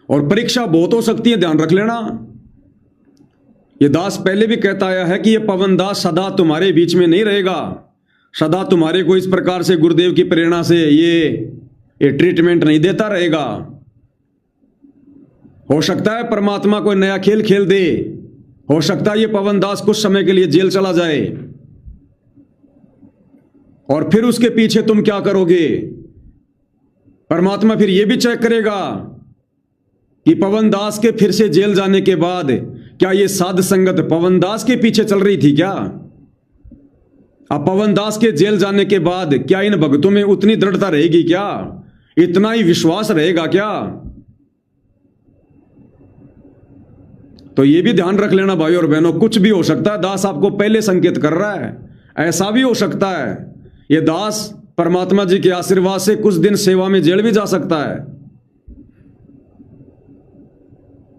और परीक्षा बहुत हो सकती है, ध्यान रख लेना। ये दास पहले भी कहता आया है कि ये पवन दास सदा तुम्हारे बीच में नहीं रहेगा, सदा तुम्हारे को इस प्रकार से गुरुदेव की प्रेरणा से ये ट्रीटमेंट नहीं देता रहेगा। हो सकता है परमात्मा कोई नया खेल खेल दे, हो सकता है ये पवन दास कुछ समय के लिए जेल चला जाए, और फिर उसके पीछे तुम क्या करोगे? परमात्मा फिर ये भी चेक करेगा कि पवन दास के फिर से जेल जाने के बाद क्या ये साध संगत पवन दास के पीछे चल रही थी क्या? अब पवन दास के जेल जाने के बाद क्या इन भक्तों में उतनी दृढ़ता रहेगी क्या? इतना ही विश्वास रहेगा क्या? तो ये भी ध्यान रख लेना भाई और बहनों, कुछ भी हो सकता है। दास आपको पहले संकेत कर रहा है, ऐसा भी हो सकता है ये दास परमात्मा जी के आशीर्वाद से कुछ दिन सेवा में जेल भी जा सकता है।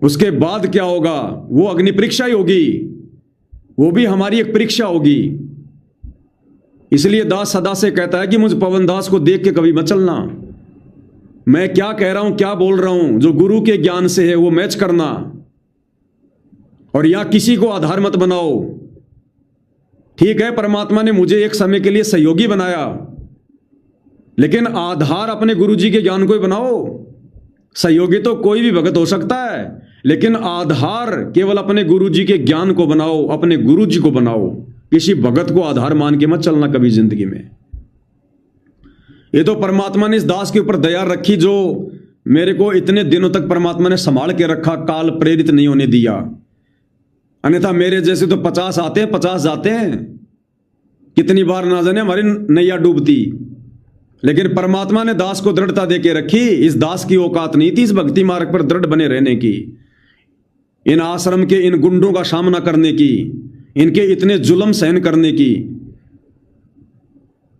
उसके बाद क्या होगा वो अग्नि परीक्षा ही होगी, वो भी हमारी एक परीक्षा होगी। इसलिए दास सदा से कहता है कि मुझ पवन दास को देख के कभी मत चलना, मैं क्या कह रहा हूं क्या बोल रहा हूं जो गुरु के ज्ञान से है वो मैच करना, और या किसी को आधार मत बनाओ। ठीक है, परमात्मा ने मुझे एक समय के लिए सहयोगी बनाया, लेकिन आधार अपने गुरु जी के ज्ञान को ही बनाओ। सहयोगी तो कोई भी भगत हो सकता है, लेकिन आधार केवल अपने गुरु जी के ज्ञान को बनाओ, अपने गुरु जी को बनाओ। किसी भगत को आधार मान के मत चलना कभी जिंदगी में। ये तो परमात्मा ने इस दास के ऊपर दया रखी, जो मेरे को इतने दिनों तक परमात्मा ने संभाल के रखा, काल प्रेरित नहीं होने दिया। अन्यथा मेरे जैसे तो 50 आते हैं 50 जाते हैं, कितनी बार ना जाने हमारी नैया डूबती। लेकिन परमात्मा ने दास को दृढ़ता देके रखी। इस दास की औकात नहीं थी इस भक्ति मार्ग पर दृढ़ बने रहने की, इन आश्रम के इन गुंडों का सामना करने की, इनके इतने जुल्म सहन करने की।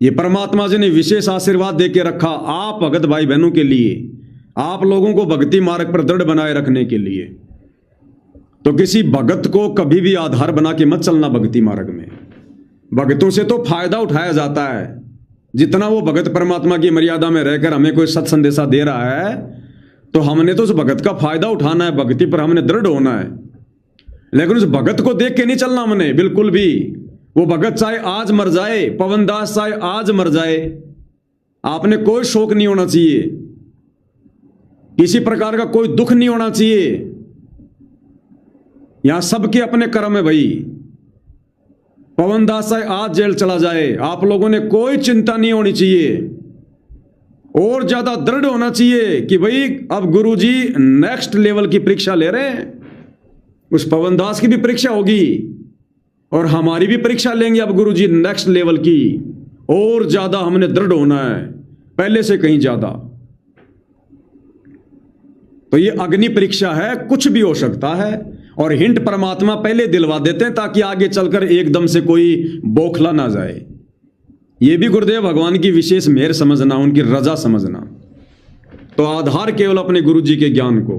ये परमात्मा जी ने विशेष आशीर्वाद देके रखा आप भगत भाई बहनों के लिए, आप लोगों को भक्ति मार्ग पर दृढ़ बनाए रखने के लिए। तो किसी भगत को कभी भी आधार बना के मत चलना भक्ति मार्ग में। भगतों से तो फायदा उठाया जाता है, जितना वो भगत परमात्मा की मर्यादा में रहकर हमें कोई सत संदेशा दे रहा है तो हमने तो उस भगत का फायदा उठाना है, भक्ति पर हमने दृढ़ होना है। लेकिन उस भगत को देख के नहीं चलना हमने बिल्कुल भी। वो भगत चाहे आज मर जाए, पवन दास चाहे आज मर जाए, आपने कोई शोक नहीं होना चाहिए, किसी प्रकार का कोई दुख नहीं होना चाहिए। यहां सबके अपने कर्म है भाई। पवन दास चाहे आज जेल चला जाए, आप लोगों ने कोई चिंता नहीं होनी चाहिए, और ज्यादा दृढ़ होना चाहिए कि भाई अब गुरुजी नेक्स्ट लेवल की परीक्षा ले रहे हैं। उस पवन दास की भी परीक्षा होगी और हमारी भी परीक्षा लेंगे अब गुरुजी नेक्स्ट लेवल की, और ज्यादा हमने दृढ़ होना है पहले से कहीं ज्यादा। तो ये अग्नि परीक्षा है, कुछ भी हो सकता है, और हिंट परमात्मा पहले दिलवा देते हैं ताकि आगे चलकर एकदम से कोई बौखला ना जाए। ये भी गुरुदेव भगवान की विशेष मेहर समझना, उनकी रजा समझना। तो आधार केवल अपने गुरु जी के ज्ञान को।